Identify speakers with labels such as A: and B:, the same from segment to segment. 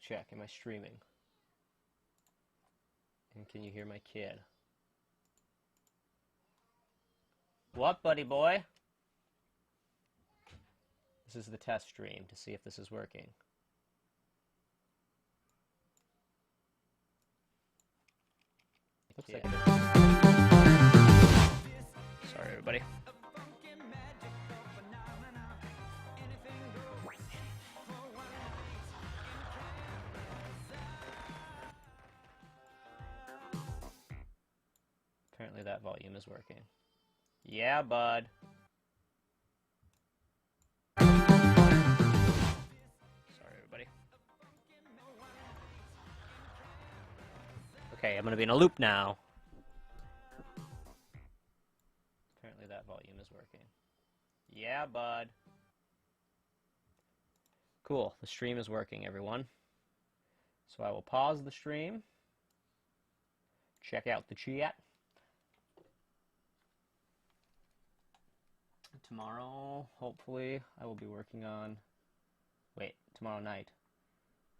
A: check. Am I streaming? And can you hear my kid? What, buddy boy? This is the test stream to see if this is working. Looks like it is. Sorry, everybody. Apparently that volume is working. Yeah, bud. Sorry, everybody. Okay, I'm gonna be in a loop now. Apparently that volume is working. Yeah, bud. Cool, the stream is working, everyone. So I will pause the stream. Check out the chat. Tomorrow, hopefully, I will be working on... Wait, tomorrow night.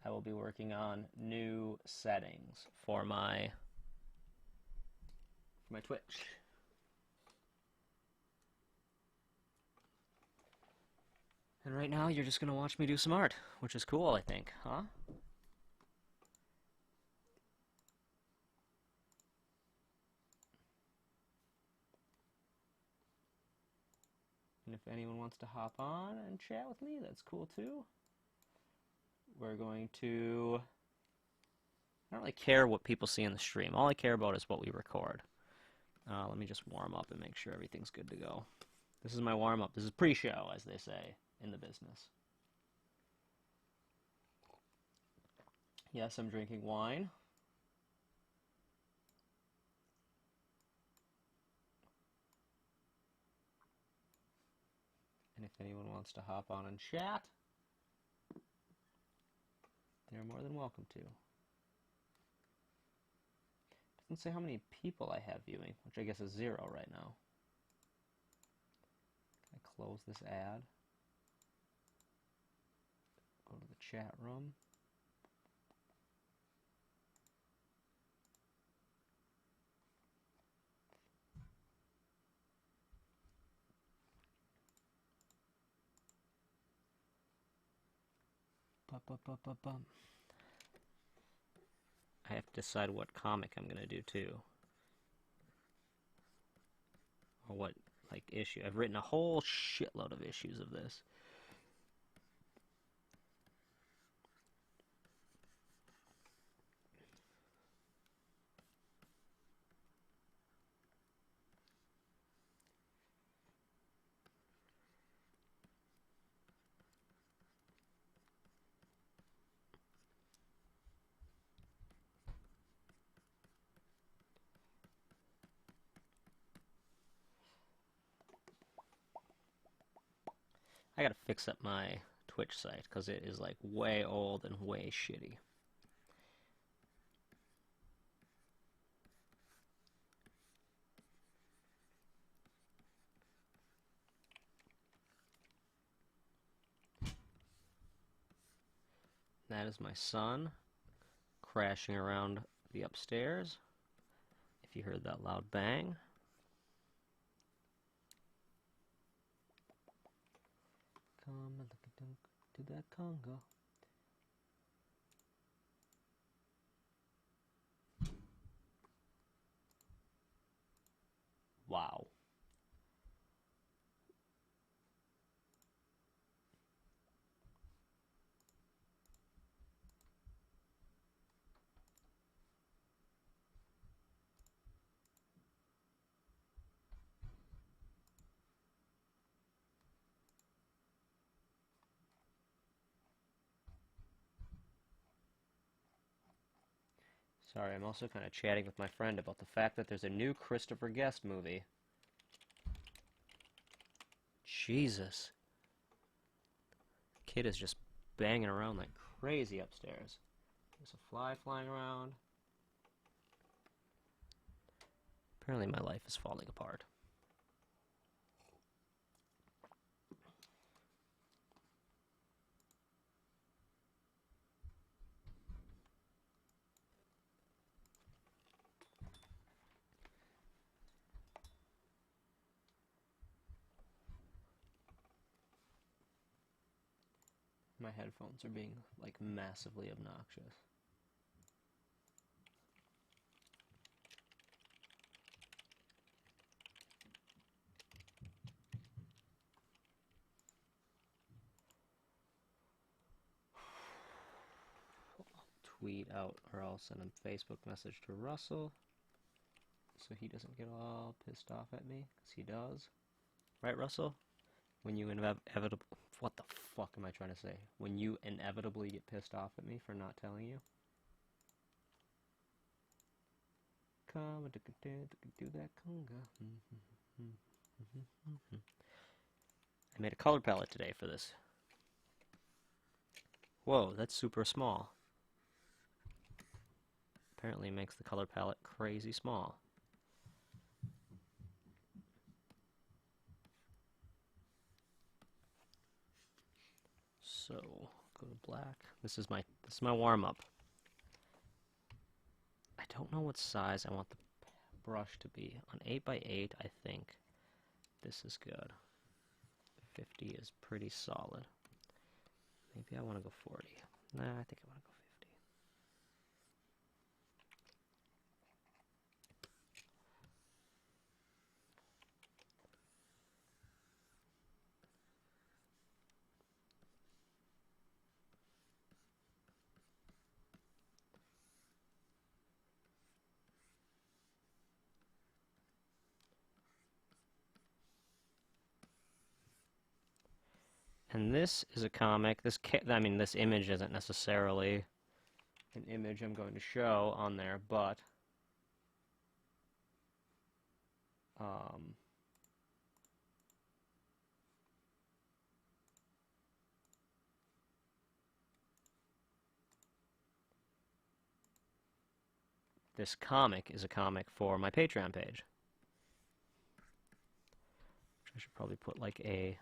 A: I will be working on new settings for my Twitch. And right now, you're just going to watch me do some art, which is cool, I think, huh? And if anyone wants to hop on and chat with me, that's cool too. We're going to... I don't really care what people see in the stream. All I care about is what we record. Let me just warm up and make sure everything's good to go. This is my warm-up. This is pre-show, as they say in the business. Yes, I'm drinking wine. And if anyone wants to hop on and chat, they're more than welcome to. Doesn't say how many people I have viewing, which I guess is 0 right now. Can I close this ad? Go to the chat room. Ba-ba-ba-ba-bum. I have to decide what comic I'm going to do, too. Or what, like, issue. I've written a whole shitload of issues of this. I gotta fix up my Twitch site, because it is, like, way old and way shitty. That is my son crashing around the upstairs. If you heard that loud bang. Come and look to that conga. Wow. Sorry, I'm also kind of chatting with my friend about the fact that there's a new Christopher Guest movie. Jesus. Kid is just banging around like crazy upstairs. There's a fly flying around. Apparently my life is falling apart. My headphones are being, like, massively obnoxious. Tweet out, or I'll send a Facebook message to Russell so he doesn't get all pissed off at me, because he does. Right, Russell? When you inevitably... What the fuck am I trying to say? When you inevitably get pissed off at me for not telling you? Come do that conga. I made a color palette today for this. Whoa, that's super small. Apparently it makes the color palette crazy small. So, go to black. This is my warm-up. I don't know what size I want the brush to be. On 8x8, I think this is good. 50 is pretty solid. Maybe I want to go 40. Nah, I think I want to go 50. And this is a comic. This image isn't necessarily an image I'm going to show on there, but this comic is a comic for my Patreon page. Which I should probably put like a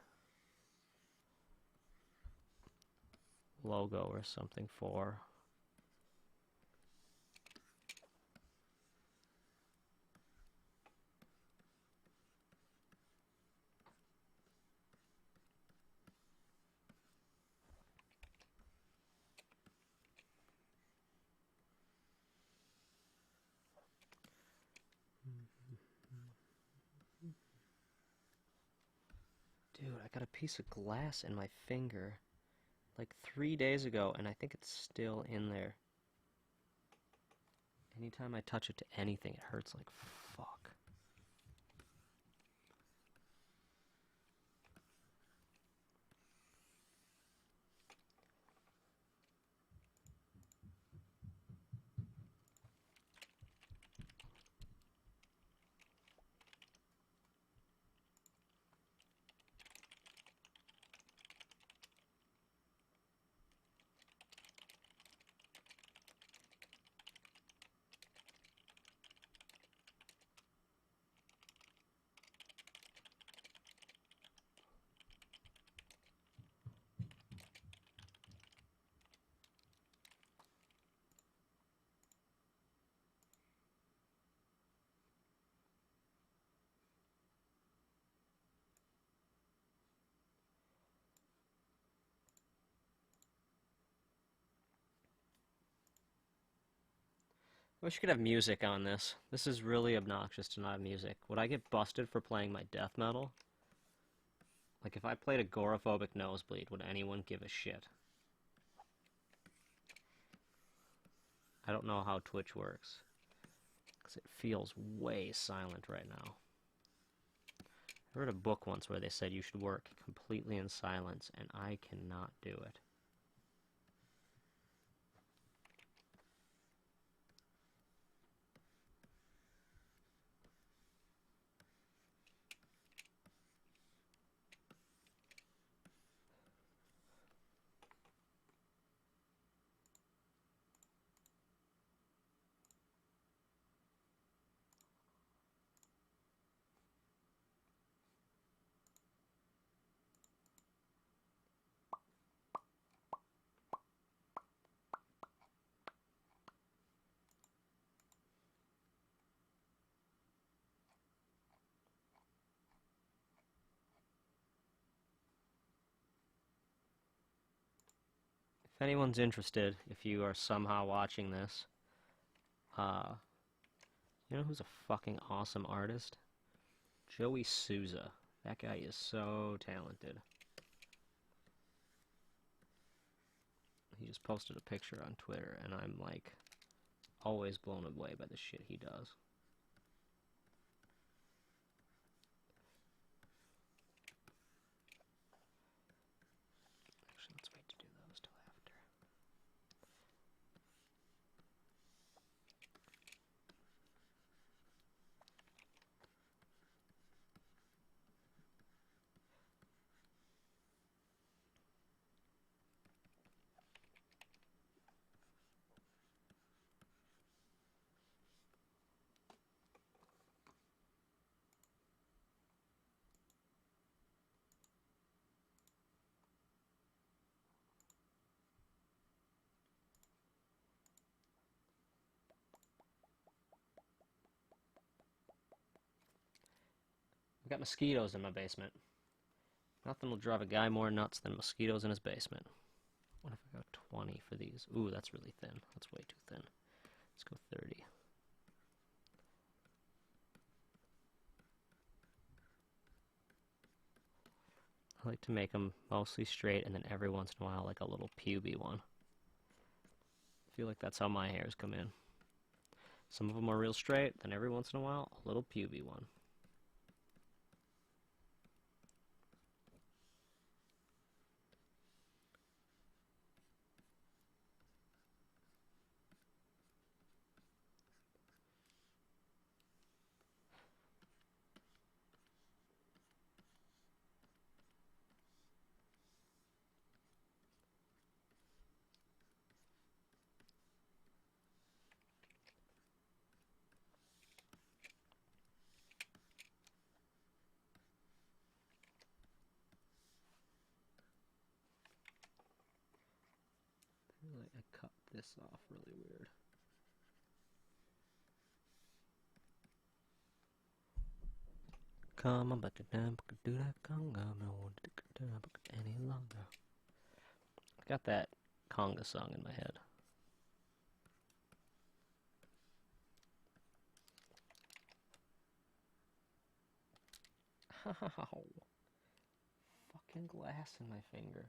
A: logo or something for. Dude, I got a piece of glass in my finger like 3 days ago, and I think it's still in there. Anytime I touch it to anything, it hurts like fuck. I wish you could have music on this. This is really obnoxious to not have music. Would I get busted for playing my death metal? Like, if I played Agoraphobic Nosebleed, would anyone give a shit? I don't know how Twitch works, because it feels way silent right now. I read a book once where they said you should work completely in silence, and I cannot do it. anyone's interested, if you are somehow watching this, you know who's a fucking awesome artist? Joey Souza. That guy is so talented. He just posted a picture on Twitter, and I'm like always blown away by the shit he does. Actually, let's wait to do those till after. I've got mosquitoes in my basement. Nothing will drive a guy more nuts than mosquitoes in his basement. What if I go 20 for these? Ooh, that's really thin. That's way too thin. Let's go 30. I like to make them mostly straight and then every once in a while like a little puby one. I feel like that's how my hairs come in. Some of them are real straight, then every once in a while a little puby one. I cut this off really weird. Come on, but do that conga, I don't want to do any longer. I got that conga song in my head. Ow. Fucking glass in my finger.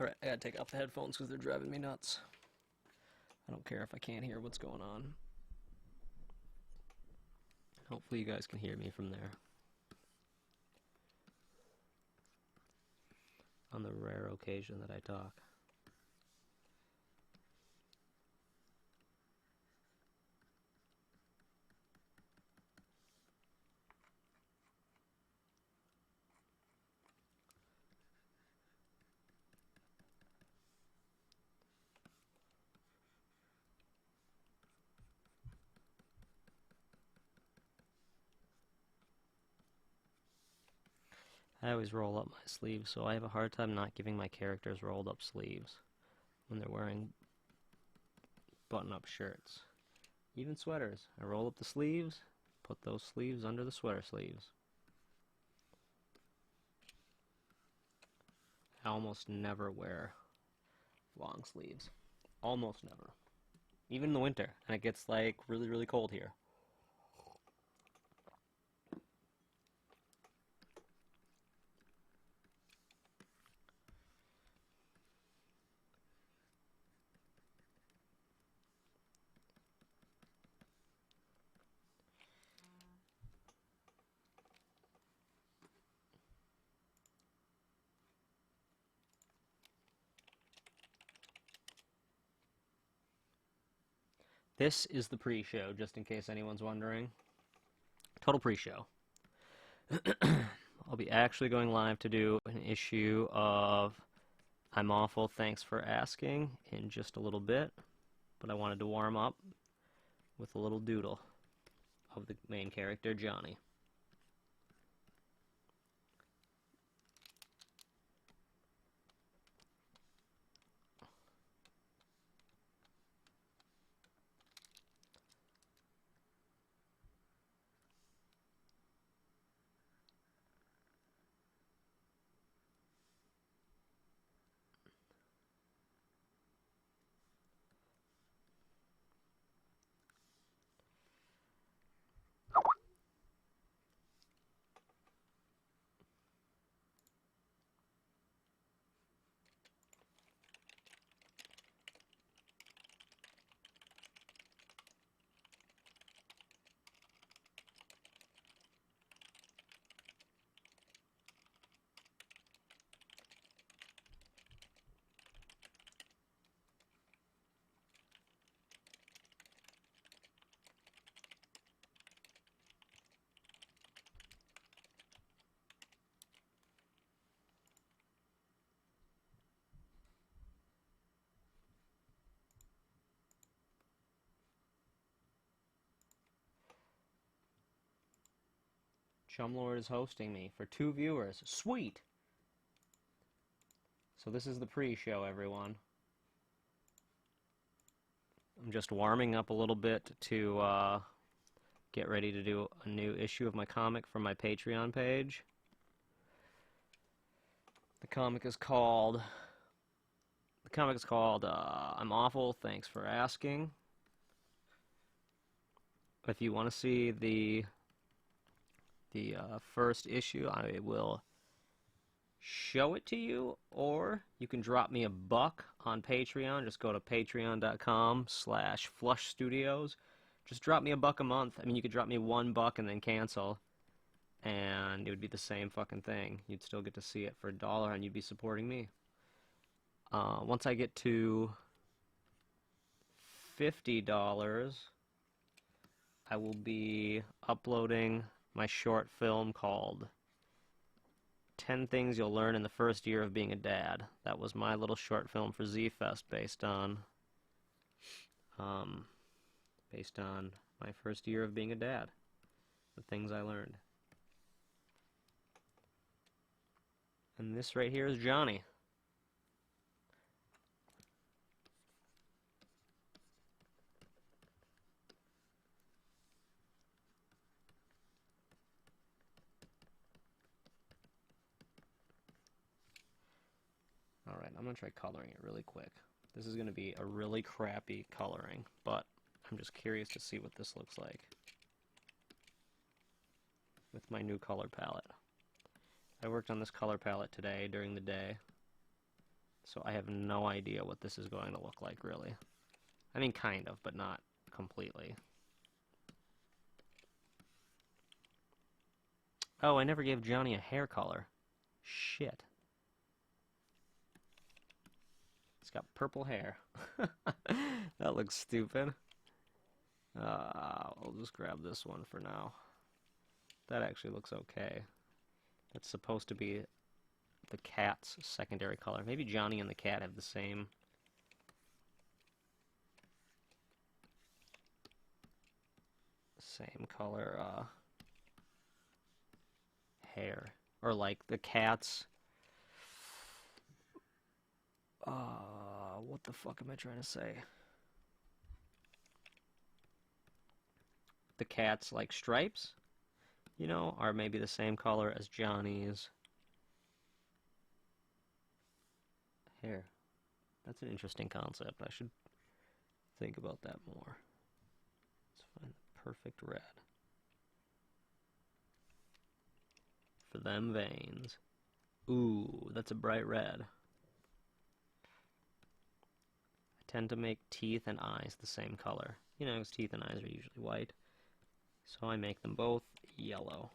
A: Alright, I gotta take off the headphones because they're driving me nuts. I don't care if I can't hear what's going on. Hopefully you guys can hear me from there. On the rare occasion that I talk. I always roll up my sleeves, so I have a hard time not giving my characters rolled up sleeves when they're wearing button-up shirts. Even sweaters. I roll up the sleeves, put those sleeves under the sweater sleeves. I almost never wear long sleeves. Almost never. Even in the winter, and it gets like really, really cold here. This is the pre-show, just in case anyone's wondering. Total pre-show. I'll be actually going live to do an issue of I'm Awful, Thanks for Asking in just a little bit, but I wanted to warm up with a little doodle of the main character, Johnny. Chumlord is hosting me for 2 viewers. Sweet! So this is the pre-show, everyone. I'm just warming up a little bit to get ready to do a new issue of my comic for my Patreon page. The comic is called I'm Awful, Thanks for Asking. If you want to see the first issue, I will show it to you, or you can drop me $1 on Patreon. Just go to patreon.com/flushstudios. Just drop me $1 a month. I mean, you could drop me $1 and then cancel, and it would be the same fucking thing. You'd still get to see it for $1, and you'd be supporting me. Once I get to $50, I will be uploading my short film called 10 Things You'll Learn in the First Year of Being a Dad. That was my little short film for Z-Fest based on my first year of being a dad. The things I learned. And this right here is Johnny. Alright, I'm going to try coloring it really quick. This is going to be a really crappy coloring, but I'm just curious to see what this looks like with my new color palette. I worked on this color palette today during the day, so I have no idea what this is going to look like, really. I mean, kind of, but not completely. Oh, I never gave Johnny a hair color. Shit. It's got purple hair. That looks stupid. I'll just grab this one for now. That actually looks okay. That's supposed to be the cat's secondary color. Maybe Johnny and the cat have the same color hair. Or like the cat's what the fuck am I trying to say? The cat's like stripes, you know, are maybe the same color as Johnny's hair. That's an interesting concept. I should think about that more. Let's find the perfect red for them veins. Ooh, that's a bright red. I tend to make teeth and eyes the same color. You know, because teeth and eyes are usually white. So I make them both yellow.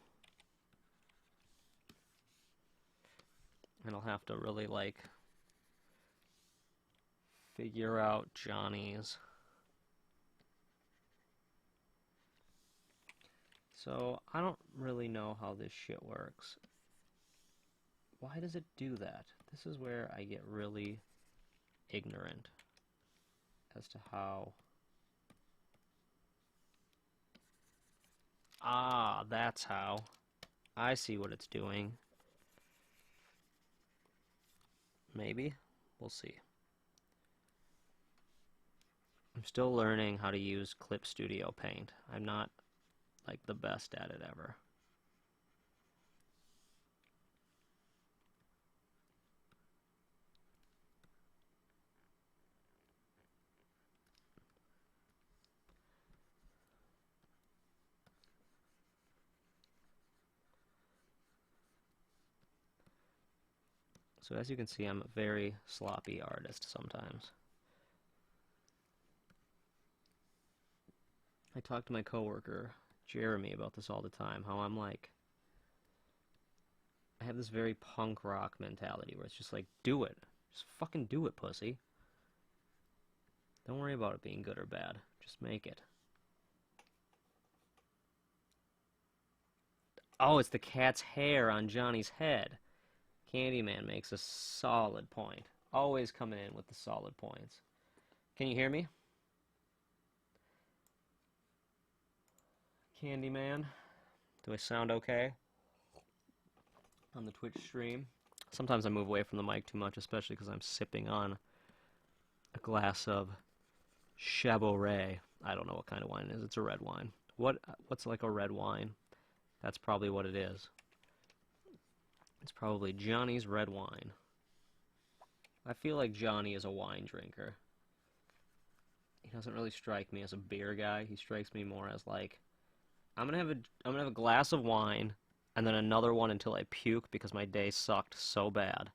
A: And I'll have to really, like, figure out Johnny's. So I don't really know how this shit works. Why does it do that? This is where I get really ignorant as to how... Ah, that's how. I see what it's doing. Maybe. We'll see. I'm still learning how to use Clip Studio Paint. I'm not, like, the best at it ever. So as you can see, I'm a very sloppy artist sometimes. I talk to my coworker, Jeremy, about this all the time, how I'm like, I have this very punk rock mentality where it's just like, do it. Just fucking do it, pussy. Don't worry about it being good or bad. Just make it. Oh, it's the cat's hair on Johnny's head. Candyman makes a solid point. Always coming in with the solid points. Can you hear me? Candyman? Do I sound okay? on the Twitch stream. Sometimes I move away from the mic too much, especially because I'm sipping on a glass of Chaboret. I don't know what kind of wine it is. It's a red wine. What's like a red wine? That's probably what it is. It's probably Johnny's red wine. I feel like Johnny is a wine drinker. He doesn't really strike me as a beer guy. He strikes me more as like, I'm gonna have a glass of wine and then another one until I puke because my day sucked so bad.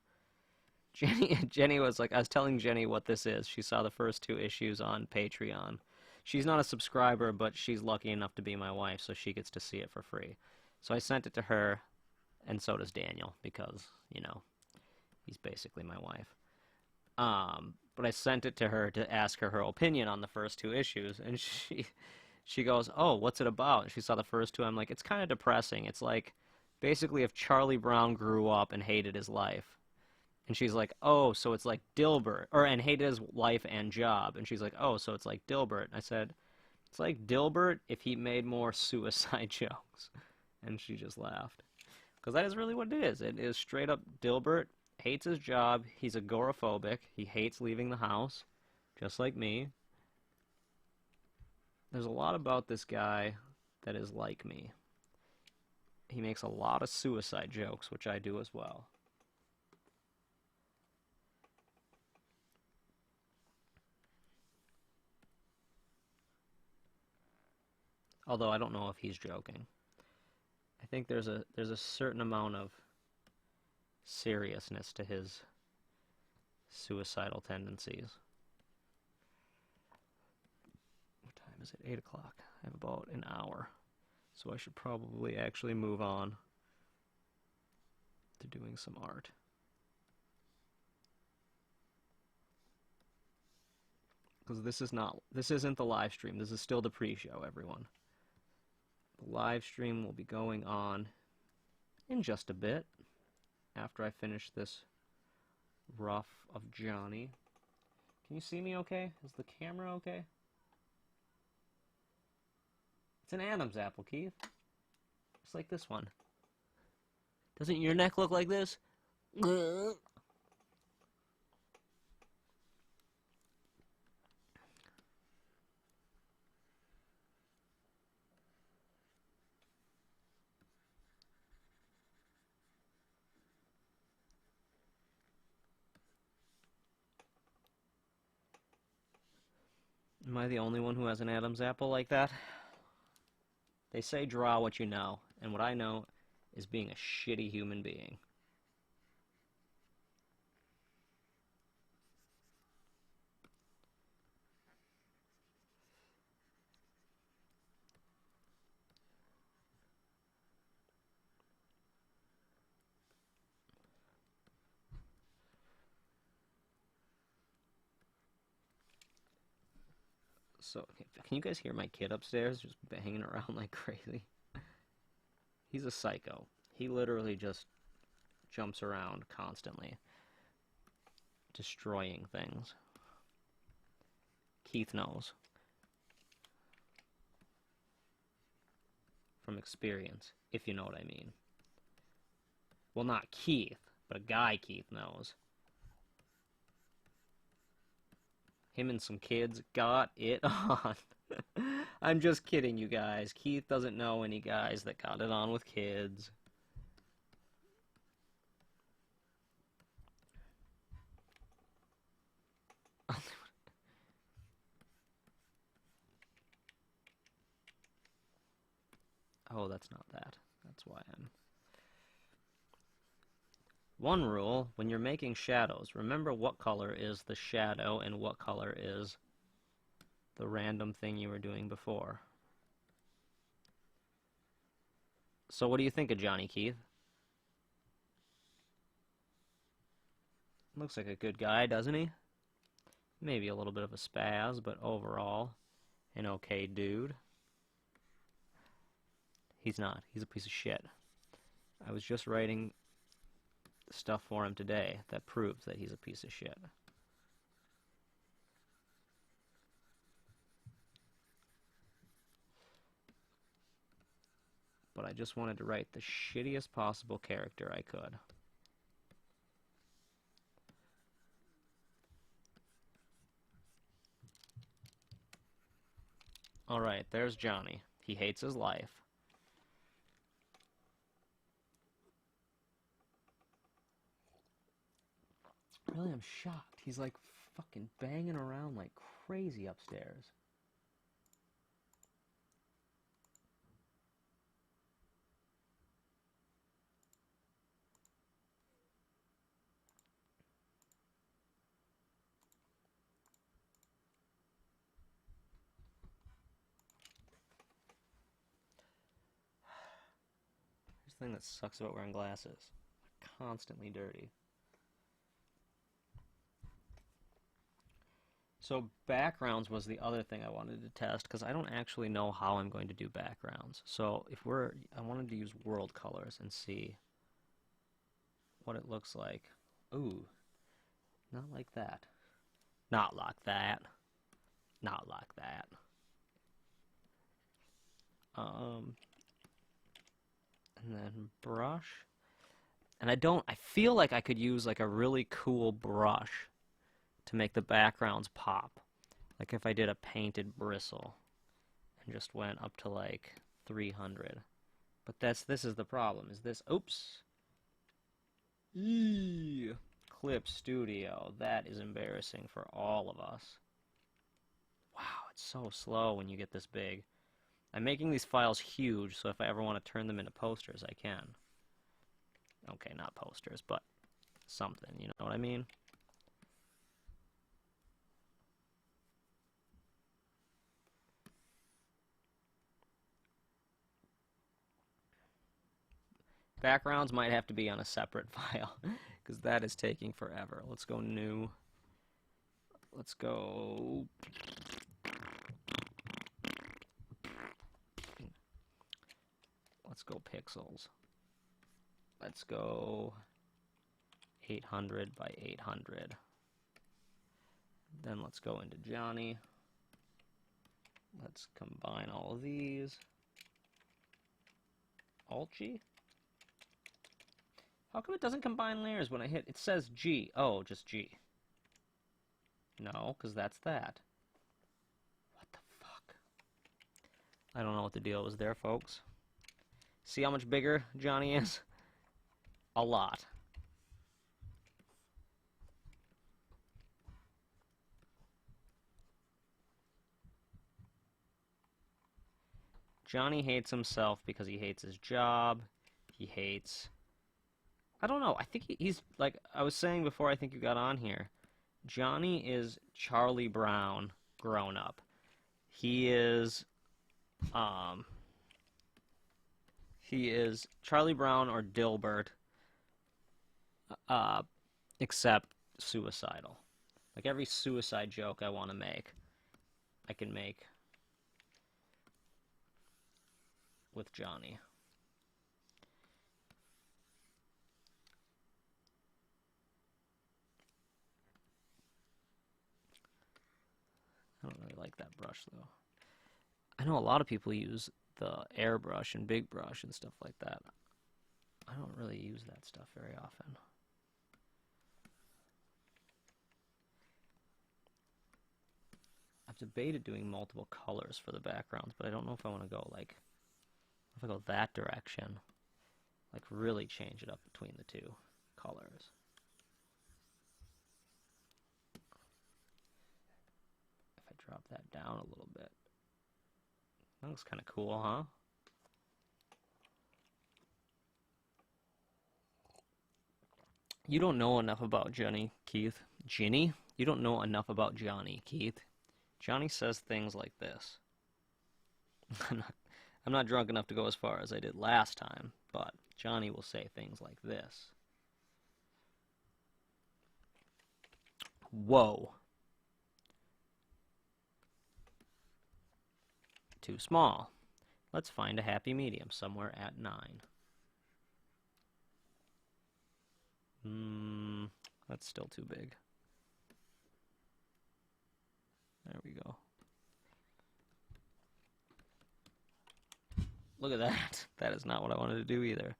A: Jenny was like, I was telling Jenny what this is. She saw the first 2 issues on Patreon. She's not a subscriber, but she's lucky enough to be my wife, so she gets to see it for free. So I sent it to her, and so does Daniel, because, you know, he's basically my wife. But I sent it to her to ask her opinion on the first 2 issues, and she goes, oh, what's it about? And she saw the first 2. I'm like, it's kind of depressing. It's like, basically if Charlie Brown grew up and hated his life. And she's like, oh, so it's like Dilbert, and hated his life and job. And she's like, oh, so it's like Dilbert. And I said, it's like Dilbert if he made more suicide jokes. And she just laughed. Because that is really what it is. It is straight up Dilbert hates his job. He's agoraphobic. He hates leaving the house, just like me. There's a lot about this guy that is like me. He makes a lot of suicide jokes, which I do as well. Although I don't know if he's joking. I think there's a certain amount of seriousness to his suicidal tendencies. What time is it? 8 o'clock. I have about an hour. So I should probably actually move on to doing some art. Because this isn't the live stream. This is still the pre-show, everyone. The live stream will be going on in just a bit after I finish this rough of Johnny. Can you see me okay? Is the camera okay? It's an Adam's apple, Keith. It's like this one. Doesn't your neck look like this? Am I the only one who has an Adam's apple like that? They say draw what you know, and what I know is being a shitty human being. So, can you guys hear my kid upstairs just banging around like crazy? He's a psycho. He literally just jumps around constantly, destroying things. Keith knows. From experience, if you know what I mean. Well, not Keith, but a guy Keith knows. Him and some kids got it on. I'm just kidding, you guys. Keith doesn't know any guys that got it on with kids. Oh, that's not that. That's why I'm... One rule, when you're making shadows, remember what color is the shadow and what color is the random thing you were doing before. So what do you think of Johnny, Keith? Looks like a good guy, doesn't he? Maybe a little bit of a spaz, but overall, an okay dude. He's not. He's a piece of shit. I was just writing stuff for him today that proves that he's a piece of shit. but I just wanted to write the shittiest possible character I could. Alright, there's Johnny. He hates his life. Really, I'm shocked. He's like fucking banging around like crazy upstairs. Here's the thing that sucks about wearing glasses. They're constantly dirty. So backgrounds was the other thing I wanted to test, because I don't actually know how I'm going to do backgrounds. So I wanted to use world colors and see what it looks like. Ooh, not like that. Not like that. Not like that. And then brush. And I feel like I could use like a really cool brush to make the backgrounds pop. Like if I did a painted bristle and just went up to like 300. But this is the problem, is this, oops. Eee, Clip Studio, that is embarrassing for all of us. Wow, it's so slow when you get this big. I'm making these files huge, so if I ever want to turn them into posters, I can. Okay, not posters, but something, you know what I mean? Backgrounds might have to be on a separate file, because that is taking forever. Let's go new. Let's go... Let's go pixels. Let's go 800 by 800. Then let's go into Johnny. Let's combine all of these. Alt-G? How come it doesn't combine layers when I hit... It says G. Oh, just G. No, because that's that. What the fuck? I don't know what the deal was there, folks. See how much bigger Johnny is? A lot. Johnny hates himself because he hates his job. He hates... I don't know. I think he's, like I was saying before I think you got on here, Johnny is Charlie Brown grown up. He is Charlie Brown or Dilbert, except suicidal. Like every suicide joke I want to make, I can make with Johnny. I don't really like that brush, though. I know a lot of people use the airbrush and big brush and stuff like that. I don't really use that stuff very often. I've debated doing multiple colors for the backgrounds, but I don't know if I want to go, like, if I go that direction, like, really change it up between the two colors. Drop that down a little bit. That looks kind of cool, huh? You don't know enough about Johnny, Keith. Ginny? You don't know enough about Johnny, Keith. Johnny says things like this. I'm not drunk enough to go as far as I did last time, but Johnny will say things like this. Whoa. Too small. Let's find a happy medium somewhere at 9. That's still too big. There we go. Look at that. That is not what I wanted to do either.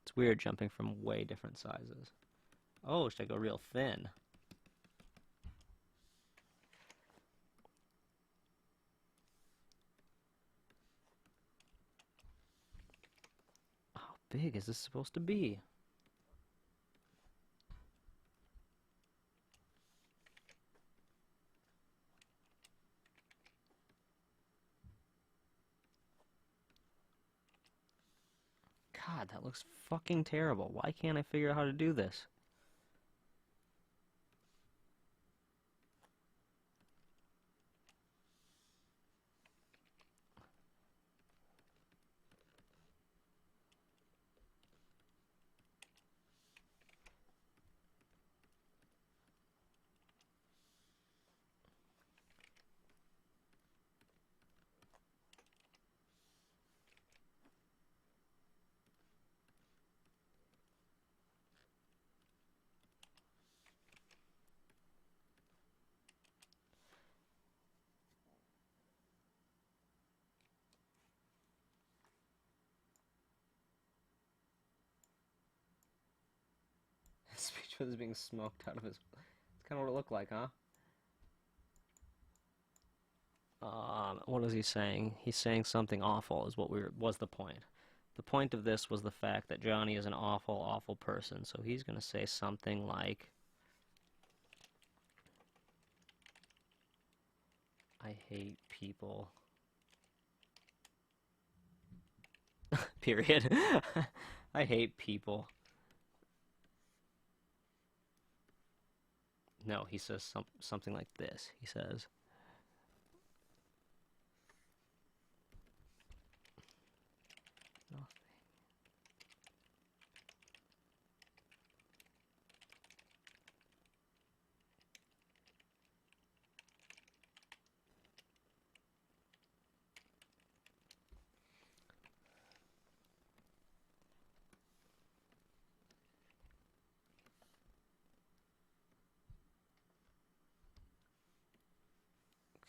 A: It's weird jumping from way different sizes. Oh, should I go real thin? How big is this supposed to be? God, that looks fucking terrible. Why can't I figure out how to do this? Speech was being smoked out of his... It's kind of what it looked like, huh? What is he saying? He's saying something awful is what was the point. The point of this was the fact that Johnny is an awful, awful person, so he's gonna say something like, I hate people. Period. I hate people. No, he says something like this. He says, nothing.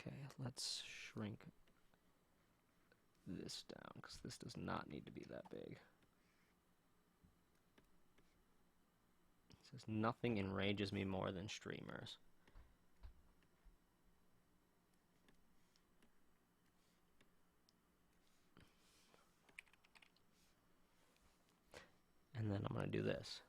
A: Okay, let's shrink this down, because this does not need to be that big. It says, nothing enrages me more than streamers. And then I'm going to do this.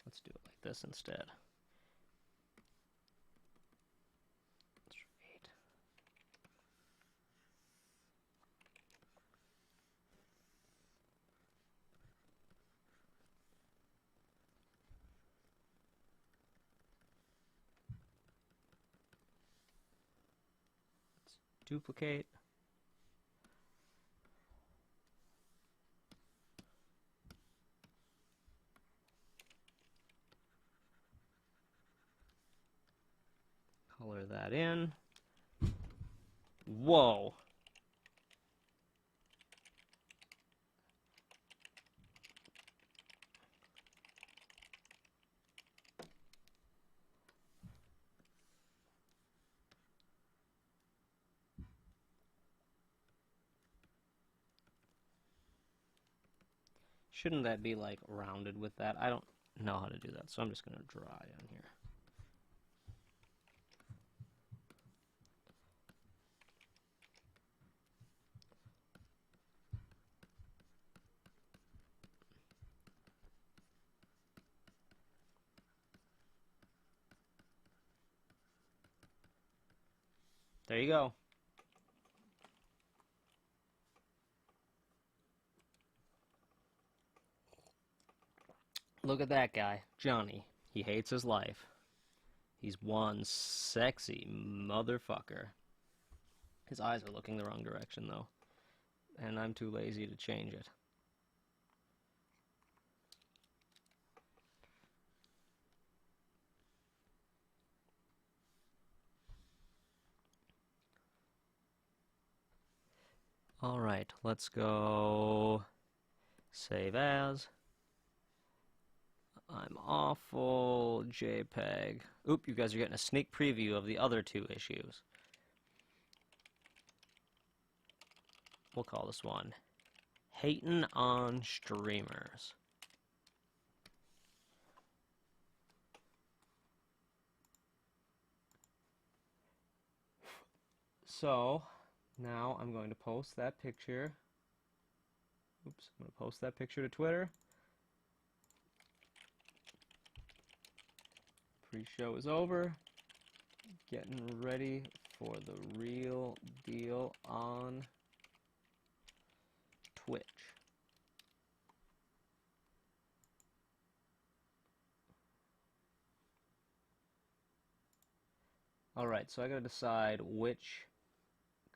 A: Let's do it like this instead. Straight. Let's duplicate. Color that in. Whoa. Shouldn't that be like rounded with that? I don't know how to do that, so I'm just going to draw on here. There you go. Look at that guy, Johnny. He hates his life. He's one sexy motherfucker. His eyes are looking the wrong direction, though. And I'm too lazy to change it. Alright, let's go save as. I'm awful. JPEG. Oop, you guys are getting a sneak preview of the other 2 issues. We'll call this one Hatin' on Streamers. So, now I'm going to post that picture. Oops, I'm going to post that picture to Twitter. Pre-show is over. Getting ready for the real deal on Twitch. Alright, so I gotta decide which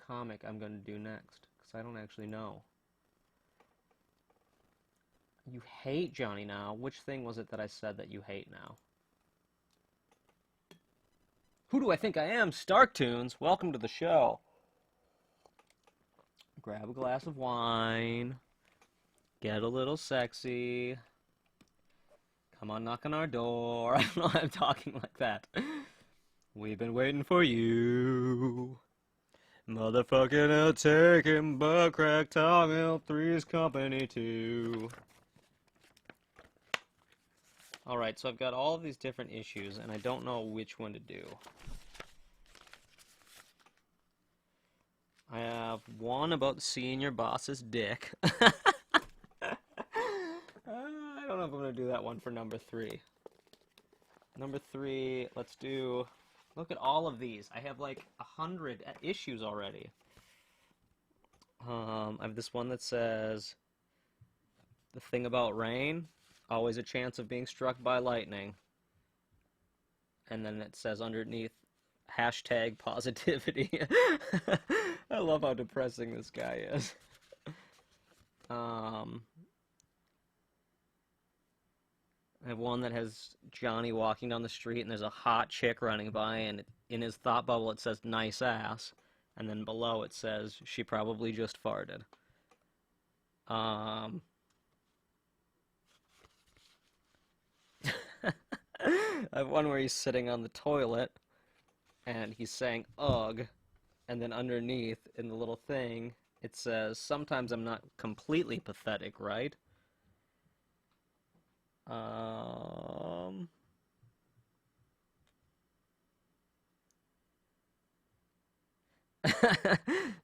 A: comic I'm gonna do next, because I don't actually know. You hate Johnny Now. Which thing was it that I said that you hate now? Who do I think I am? Starktoons, welcome to the show. Grab a glass of wine. Get a little sexy. Come on, knock on our door. I don't know why I'm talking like that. We've been waiting for you. Motherfucking I'll take him, butt crack, toggle, three's company too. Alright, so I've got all of these different issues, and I don't know which one to do. I have one about seeing your boss's dick. I don't know if I'm going to do that one for number 3. Number 3, let's do... Look at all of these. I have like 100 issues already. I have this one that says, the thing about rain, always a chance of being struck by lightning. And then it says underneath, hashtag positivity. I love how depressing this guy is. I have one that has Johnny walking down the street and there's a hot chick running by, and in his thought bubble it says nice ass, and then below it says she probably just farted. I have one where he's sitting on the toilet and he's saying ugh, and then underneath in the little thing it says sometimes I'm not completely pathetic, right? It's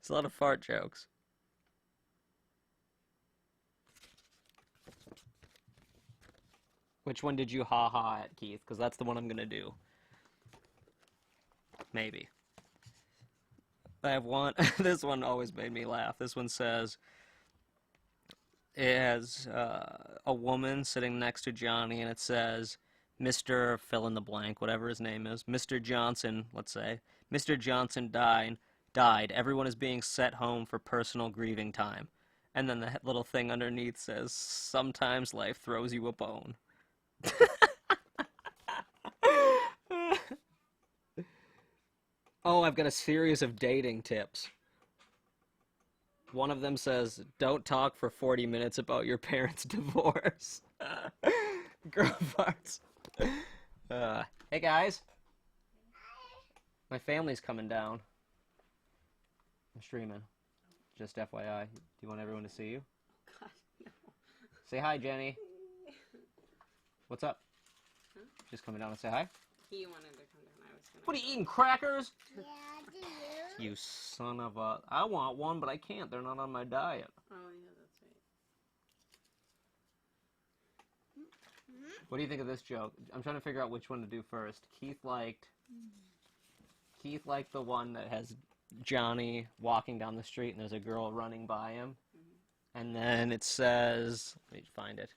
A: a lot of fart jokes. Which one did you ha-ha at, Keith? Because that's the one I'm gonna do. Maybe. I have one. This one always made me laugh. This one says, it has a woman sitting next to Johnny, and it says, Mr. fill in the blank, whatever his name is. Mr. Johnson, let's say. Mr. Johnson died. Everyone is being sent home for personal grieving time. And then the little thing underneath says, sometimes life throws you a bone. Oh, I've got a series of dating tips. One of them says, don't talk for 40 minutes about your parents' divorce. Girl farts. Hey guys. My family's coming down. I'm streaming. Just FYI. Do you want everyone to see you?
B: God, no.
A: Say hi, Jenny. What's up?
B: Huh?
A: Just coming down and say hi?
B: He wanted to come down. I was gonna.
A: What are you eating, crackers?
C: Yeah, do you?
A: You son of a... I want one, but I can't. They're not on my diet.
B: Oh, yeah, that's right.
A: What do you think of this joke? I'm trying to figure out which one to do first. Keith liked the one that has Johnny walking down the street and there's a girl running by him.
B: Mm-hmm.
A: And then it says... Let me find it.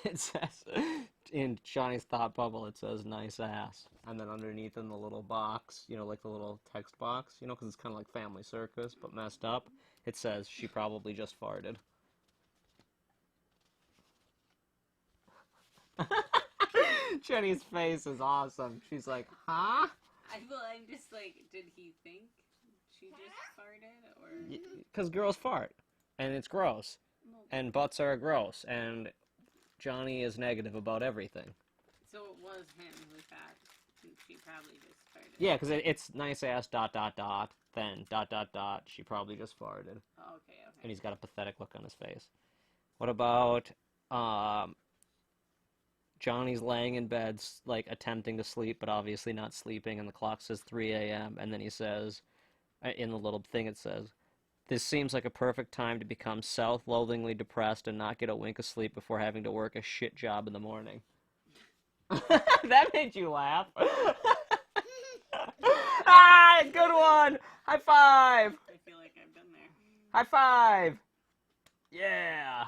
A: It says... In Johnny's thought bubble, it says nice ass. And then underneath in the little box, you know, like the little text box, you know, because it's kind of like Family Circus, but messed up, it says she probably just farted. Jenny's face is awesome. She's like, huh?
B: I'm just like, did he think she just farted, or?
A: Because girls fart. And it's gross. and butts are gross, and Johnny is negative about everything.
B: So it was him who thought, and she probably just started.
A: Yeah, because it's nice ass ... then ... she probably just farted.
B: Oh, okay.
A: And he's got a pathetic look on his face. What about Johnny's laying in bed, like attempting to sleep, but obviously not sleeping, and the clock says 3 a.m. And then he says, in the little thing it says, "This seems like a perfect time to become self-loathingly depressed and not get a wink of sleep before having to work a shit job in the morning." That made you laugh. Ah, good one. High five.
B: I feel like I've been there.
A: High five. Yeah.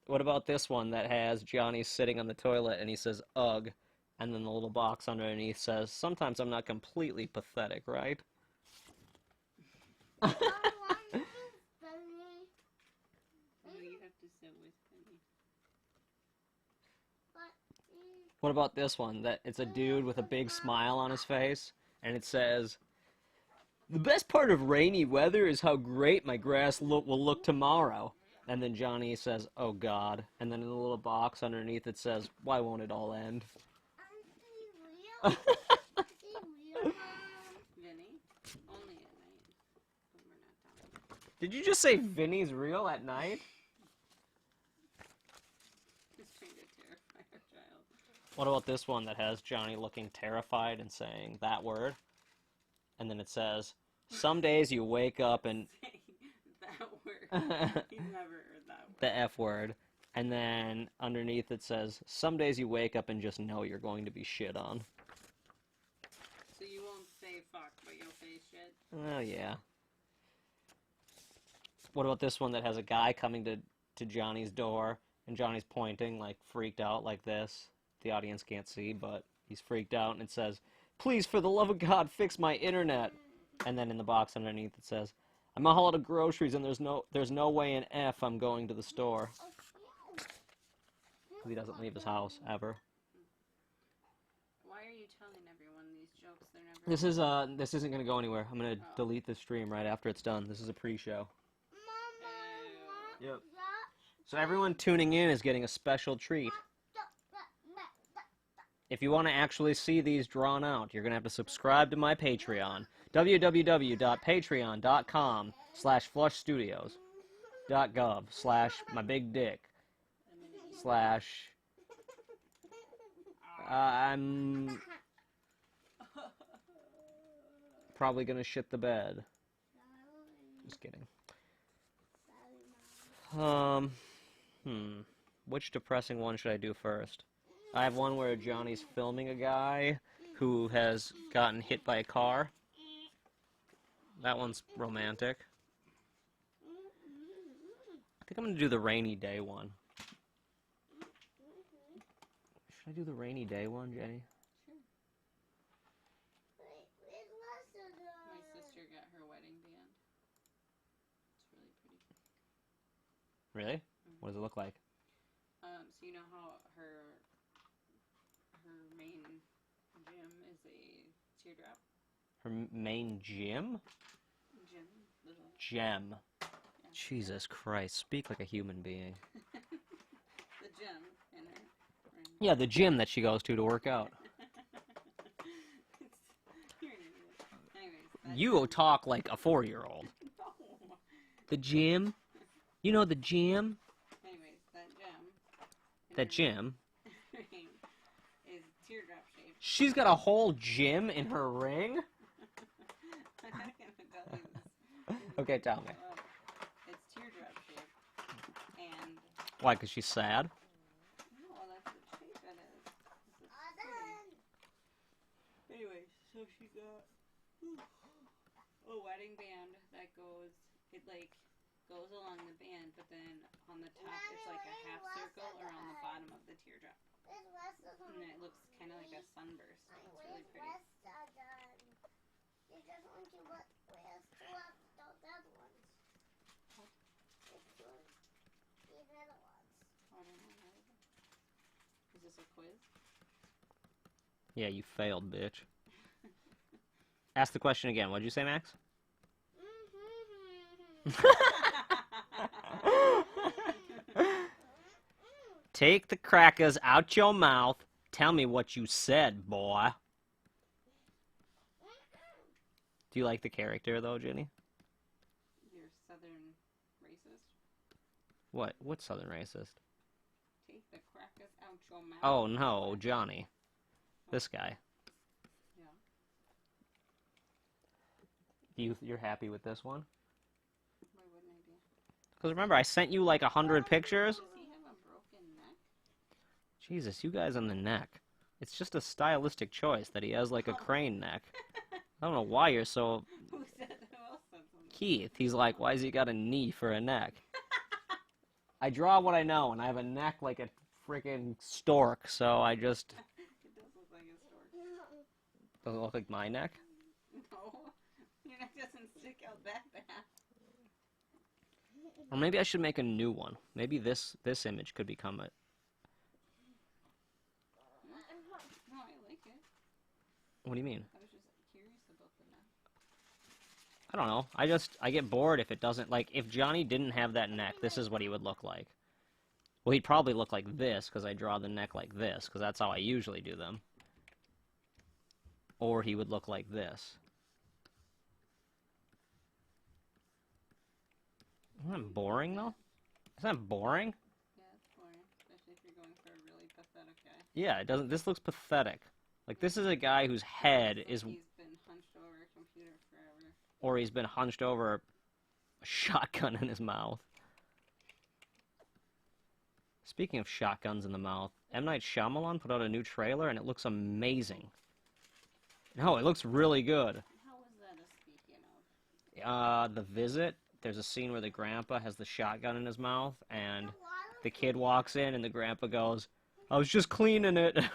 A: What about this one that has Johnny sitting on the toilet and he says, "Ugh," and then the little box underneath says, "Sometimes I'm not completely pathetic, right?"
C: I want to Penny.
B: No, you have to sit with Penny.
A: What about this one that it's a dude with a big smile on his face and it says, "The best part of rainy weather is how great my grass will look tomorrow." And then Johnny says, "Oh God." And then in the little box underneath it says, "Why won't it all end?"
C: Auntie, real?
B: Vinny? Only at night. When we're not down.
A: Did you just say Vinny's real at night?
B: Just trying to terrify our child.
A: What about this one that has Johnny looking terrified and saying that word? And then it says, "Some days you wake up and..."
B: That word. He's never heard that word.
A: The F word. And then underneath it says, "Some days you wake up and just know you're going to be shit on."
B: So you won't say fuck, but you'll say shit?
A: Oh, yeah. What about this one that has a guy coming to Johnny's door, and Johnny's pointing, like, freaked out like this? The audience can't see, but he's freaked out, and it says, "Please, for the love of God, fix my internet." And then in the box underneath it says, "I'm all out of groceries, and there's no way in F I'm going to the store." Because he doesn't leave his house, ever.
B: Why are you telling everyone these jokes? They're never...
A: This isn't gonna go anywhere. I'm gonna delete the stream right after it's done. This is a pre-show. Yep. So everyone tuning in is getting a special treat. If you want to actually see these drawn out, you're gonna have to subscribe to my Patreon. www.patreon.com/flushstudios.gov/mybigdick/ I'm probably gonna shit the bed. Just kidding. Which depressing one should I do first? I have one where Johnny's filming a guy who has gotten hit by a car. That one's romantic. I think I'm gonna do the rainy day one. Should I do the rainy day one, Jenny?
B: Sure. My sister got her wedding band. It's really pretty.
A: Really? What does it look like?
B: So you know how her main gym is a teardrop?
A: Her main gym?
B: Gym. Little.
A: Gem.
B: Yeah.
A: Jesus Christ, speak like a human being.
B: The gym in her.
A: Yeah, the gym that she goes to work out.
B: You're an idiot. Anyways.
A: You talk like a 4-year-old.
B: No.
A: The gym? You know the gym?
B: Anyways, that gym.
A: That gym?
B: Is teardrop shaped.
A: She's got a whole gym in her ring?
B: I'm not gonna tell you this.
A: Okay, tell me.
B: It's teardrop shaped, and
A: Why, because she's sad?
B: no, that's what shape it is. This is pretty. Anyways, so she got a wedding band that goes. It like goes along the band, but then on the top it's like a half circle around the bottom of the teardrop, and it looks kind of like a sunburst. It's really pretty. I don't know. Is this a quiz?
A: Yeah, you failed, bitch. Ask the question again. What'd you say, Max? Take the crackers out your mouth. Tell me what you said, boy. Do you like the character, though, Jenny?
B: You're Southern racist.
A: What? What's Southern racist?
B: Take the crackers out your mouth.
A: Oh, no, Johnny. This guy.
B: Yeah.
A: You're happy with this one?
B: Why wouldn't I be?
A: Because remember, I sent you like 100 pictures?
B: Does he have a broken neck?
A: Jesus, you guys on the neck. It's just a stylistic choice that he has like a crane neck. I don't know why you're so...
B: Who else said something?
A: Keith, he's like, why has he got a knee for a neck? I draw what I know, and I have a neck like a freaking stork, so I just...
B: It does look like a stork.
A: Doesn't look like my neck?
B: No. Your neck doesn't stick out that bad.
A: Or maybe I should make a new one. Maybe this image could become a...
B: No, I like it.
A: What do you mean?
B: I was just curious about the neck.
A: I don't know. I get bored if it doesn't, like, if Johnny didn't have that neck, this is what he would look like. Well, he'd probably look like this, because I draw the neck like this, because that's how I usually do them. Or he would look like this. Isn't that boring, though? Isn't that boring?
B: Yeah, it's boring, especially if you're going for a really pathetic guy.
A: Yeah, it doesn't, this looks pathetic. Like, this is a guy whose head
B: Looks like
A: is,
B: he's been hunched over a computer forever.
A: or he's been hunched over a shotgun in his mouth. Speaking of shotguns in the mouth, M. Night Shyamalan put out a new trailer, and it looks amazing. No, it looks really good.
B: How was that a speaking of?
A: The Visit, there's a scene where the grandpa has the shotgun in his mouth, and the kid walks in, and the grandpa goes, I was just cleaning it. Come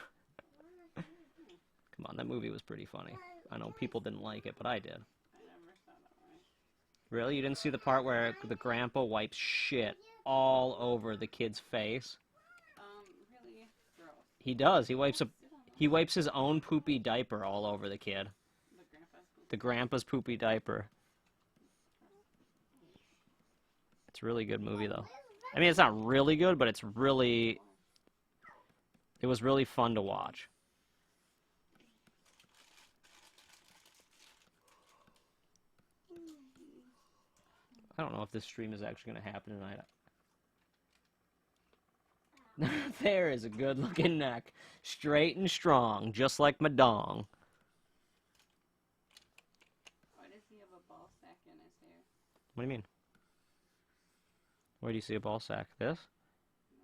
A: on, that movie was pretty funny. I know people didn't like it, but I did.
B: I never saw that one.
A: Really? You didn't see the part where the grandpa wipes shit all over the kid's face?
B: Really gross.
A: He does. He wipes his own poopy diaper all over the kid.
B: The grandpa's poop.
A: The grandpa's poopy diaper. It's a really good movie, though. I mean, it's not really good, but it was really fun to watch. I don't know if this stream is actually going to happen tonight. There is a good-looking neck. Straight and strong, just like my dong.
B: Why does he have a ball sack in his hair?
A: What do you mean? Where do you see a ball sack? This?
B: No.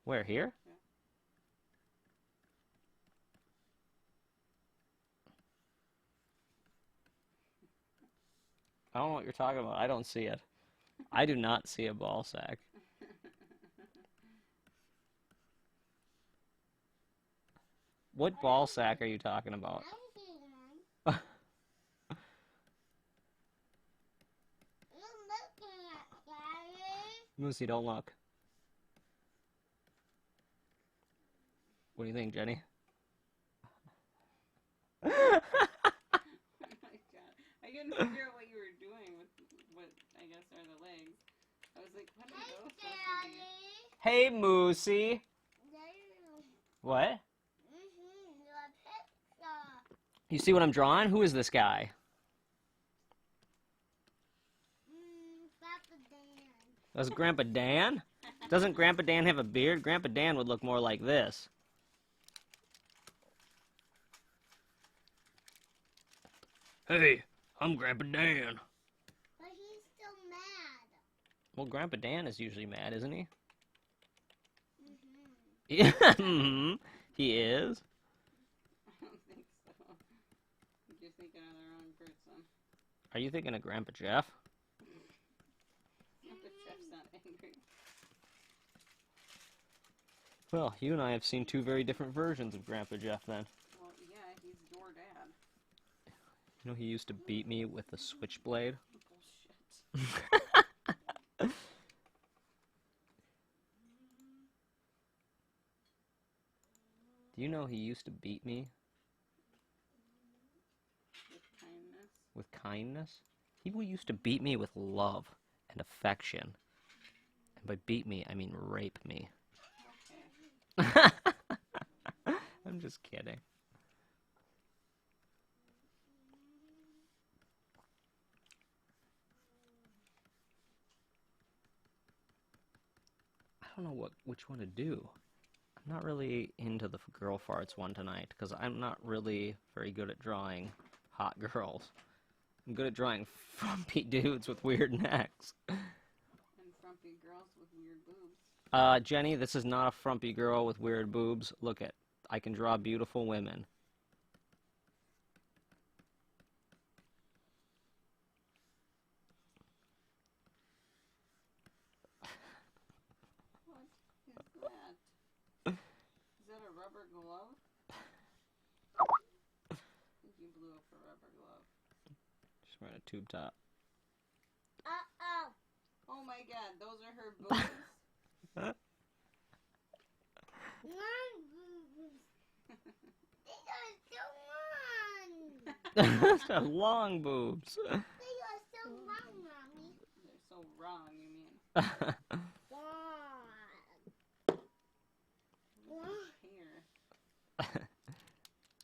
A: Where, here?
B: Yeah.
A: I don't know what you're talking about. I don't see it. I do not see a ball sack. What ball sack are you talking about? Moosey, don't look. What do you think, Jenny?
B: Oh my god. I couldn't figure out what you were doing with what I guess are the legs. I was like, what are those supposed to be?
A: Hey, Moosey. What? You see what I'm drawing? Who is this guy? That's Grandpa Dan? Doesn't Grandpa Dan have a beard? Grandpa Dan would look more like this. Hey, I'm Grandpa Dan.
C: But he's still mad.
A: Well, Grandpa Dan is usually mad, isn't he?
C: Mm-hmm.
A: Yeah, he is.
B: I don't think so. I think you're thinking of the wrong person.
A: Are you thinking of Grandpa Jeff?
B: The chef's not angry.
A: Well, you and I have seen two very different versions of Grandpa Jeff then.
B: Well, yeah, he's your dad.
A: You know, he used to beat me with a switchblade.
B: Bullshit.
A: Do you know he used to beat me
B: With kindness.
A: with kindness? He used to beat me with love and affection. And by beat me, I mean rape me.
B: Okay.
A: I'm just kidding. I don't know which one to do. I'm not really into the girl farts one tonight because I'm not really very good at drawing hot girls. I'm good at drawing frumpy dudes with weird necks.
B: And frumpy girls with weird boobs.
A: Jenny, this is not a frumpy girl with weird boobs. Look at, I can draw beautiful women.
B: What is that? Is that a rubber glove? I think you blew up a rubber glove.
A: She's wearing a tube top.
C: Uh-oh.
B: Oh my god, those are her boobs?
C: Long boobs. They are so long.
A: She's got long boobs.
C: They are so long, Mommy.
B: They're so wrong, you mean.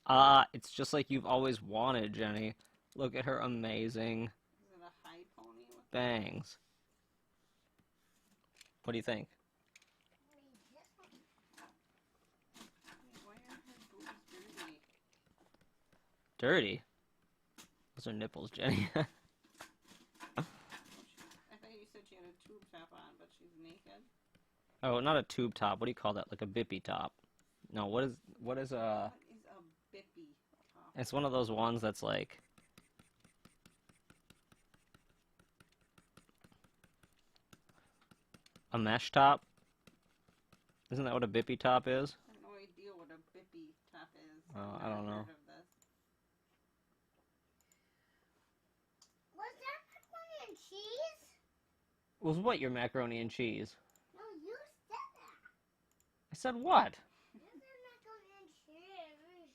B: Hair.
A: It's just like you've always wanted, Jenny. Look at her amazing
B: Is it a high pony? With
A: bangs. What do you think?
B: Why are her boobs dirty?
A: Dirty? Those are nipples, Jenny.
B: I thought you said she had a tube top on, but she's naked.
A: Oh, not a tube top. What do you call that? Like a bippy top. No, what is
B: What is a bippy top?
A: it's one of those ones that's like a mesh top. Isn't that what a bippy top is?
B: I have no idea what a bippy top is.
A: Oh,
B: I've
A: I don't
B: never
A: know.
B: heard of this.
C: Was that macaroni and cheese?
A: Was what your macaroni and cheese?
C: No, you said that.
A: I said what?
C: You said macaroni and cheese.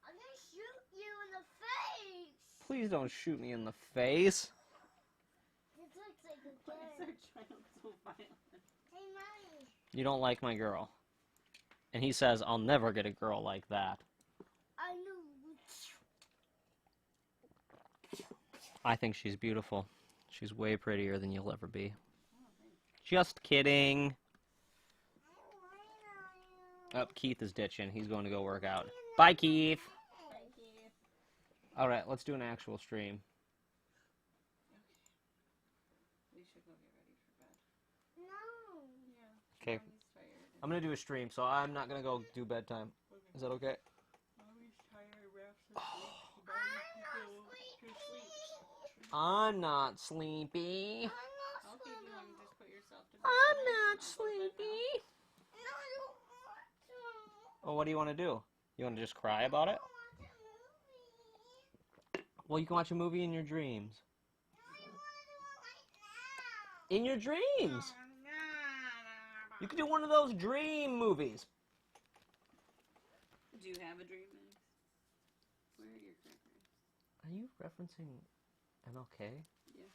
C: I'm gonna shoot you in the face.
A: Please don't shoot me in the face.
C: This looks like a
B: Why is
C: gun.
B: their child so violent?
C: Hey, Mommy.
A: You don't like my girl. And he says, I'll never get a girl like that.
C: I knew.
A: I think she's beautiful. She's way prettier than you'll ever be. Just kidding. Oh, Keith is ditching. He's going to go work out. Bye, Keith.
B: Thank you.
A: All right, let's do an actual stream.
B: We should go get ready for bed.
C: No.
B: Yeah.
A: 'Kay.
B: Mommy's tired.
A: I'm going to do a stream, so I'm not going to go do bedtime. Is that okay?
B: Mommy's tired. Wraps
A: I'm not sleepy.
B: Okay, do you want to just put yourself to bed?
A: I'm
B: tonight?
A: not
B: You wanna go to bed
A: sleepy.
C: No, I don't want to.
A: Well, what do you want to do? You want to just cry about it?
C: I want a movie.
A: Well, you can watch a movie in your dreams.
C: I want to do it right now.
A: In your dreams! You can do one of those dream movies.
B: Do you have a dream, Max? Where are your crackers?
A: Are you referencing MLK?
B: Yeah.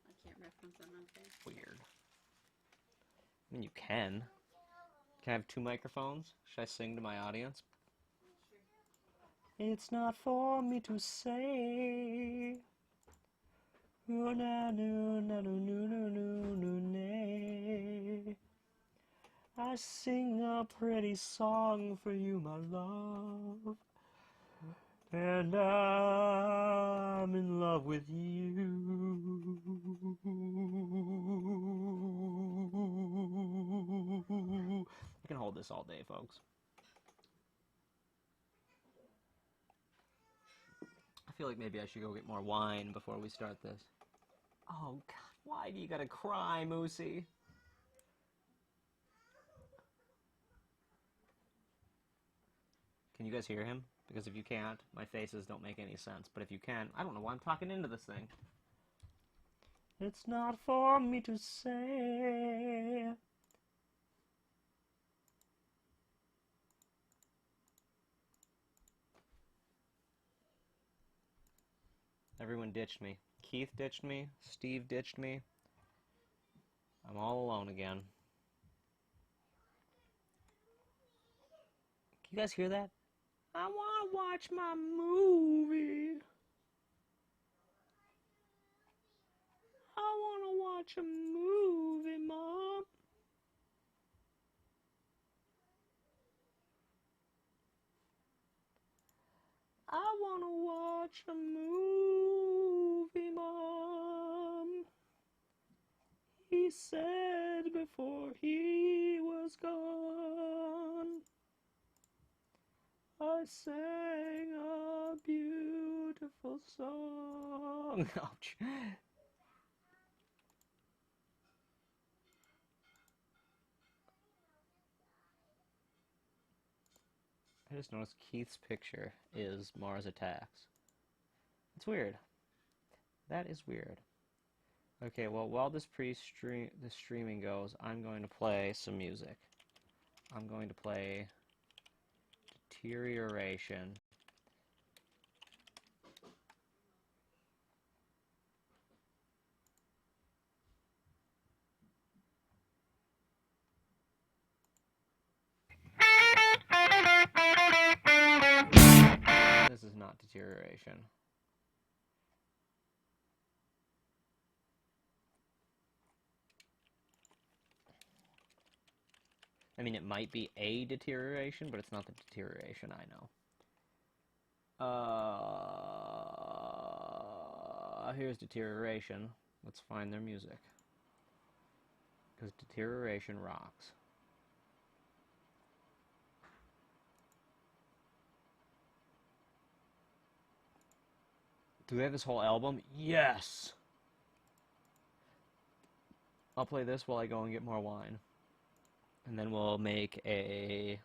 B: I can't reference them, okay?
A: Weird. I mean, you can. Can I have two microphones? Should I sing to my audience? It's not for me to say. Oh, na, no, na, no, no, no, no, no, nay. I sing a pretty song for you, my love. And I'm in love with you. I can hold this all day, folks. I feel like maybe I should go get more wine before we start this. Oh, God, why do you gotta cry, Moosey? Can you guys hear him? Because if you can't, my faces don't make any sense. But if you can, I don't know why I'm talking into this thing. It's not for me to say. Everyone ditched me. Keith ditched me. Steve ditched me. I'm all alone again. You guys hear that? I want to watch my movie. I want to watch a movie, Mom. I want to watch a movie, Mom. He said before he was gone. I sang a beautiful song. Ouch. I just noticed Keith's picture is Mars Attacks. It's weird. That is weird. Okay, well, while this streaming goes, I'm going to play some music. I'm going to play Deterioration. This is not Deterioration. I mean, it might be a deterioration, but it's not the deterioration I know. Here's Deterioration. Let's find their music. Because Deterioration rocks. Do we have this whole album? Yes! I'll play this while I go and get more wine. And then we'll make a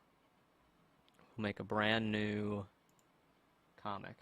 A: brand new comic.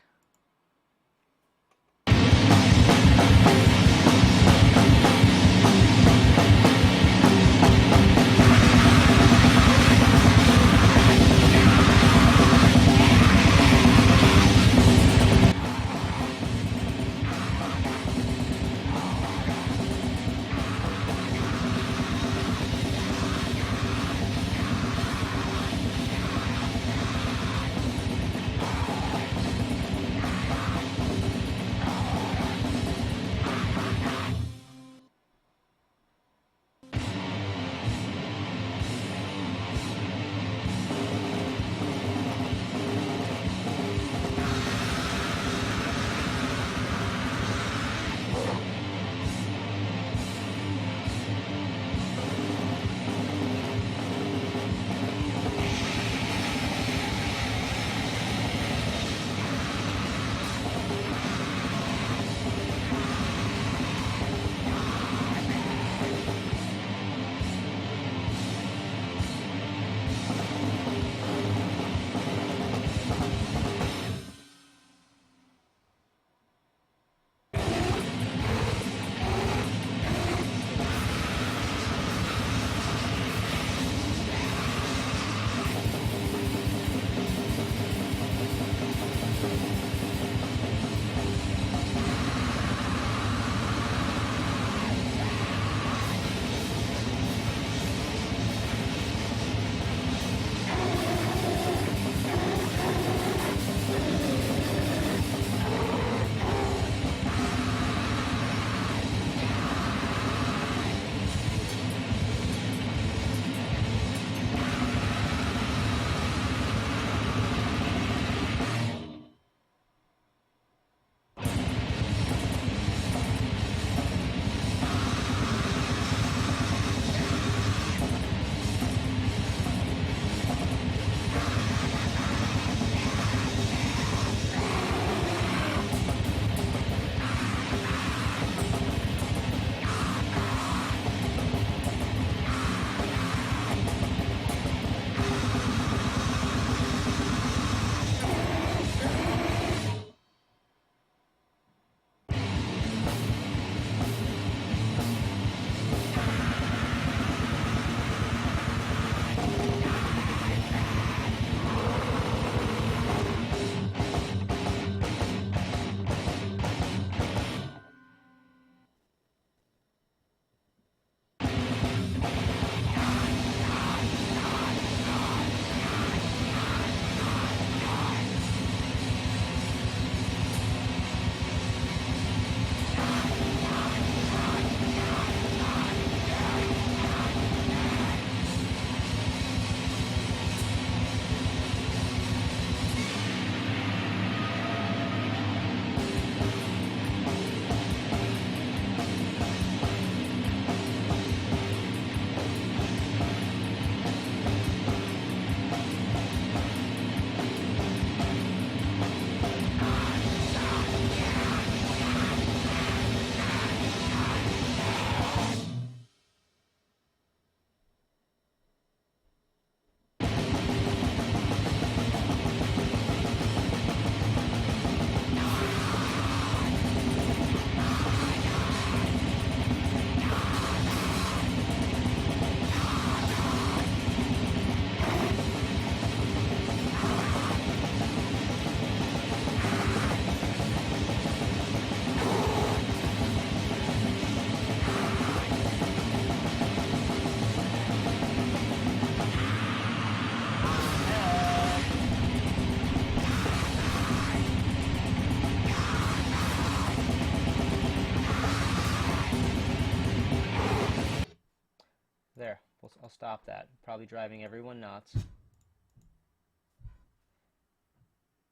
A: stop that. Probably driving everyone nuts.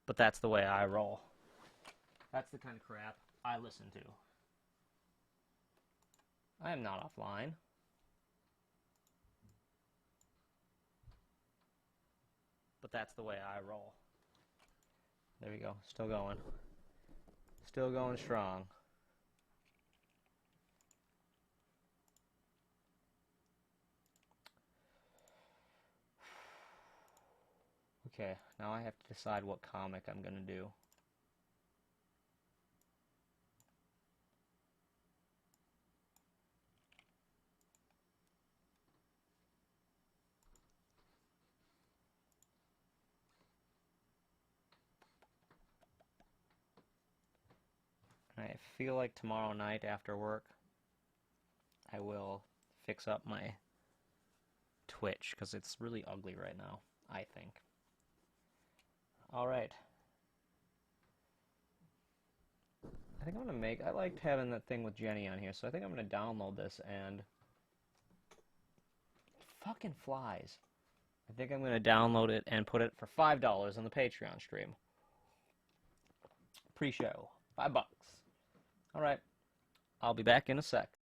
A: But that's the way I roll. That's the kind of crap I listen to. I am not offline. But that's the way I roll. There we go. Still going. Still going strong. Okay, now I have to decide what comic I'm gonna do. I feel like tomorrow night after work, I will fix up my Twitch, because it's really ugly right now, I think. Alright. I think I'm gonna make, I liked having that thing with Jenny on here, so I think I'm gonna download this and... Fucking flies. I think I'm gonna download it and put it for $5 on the Patreon stream. Pre-show. $5. Alright. I'll be back in a sec.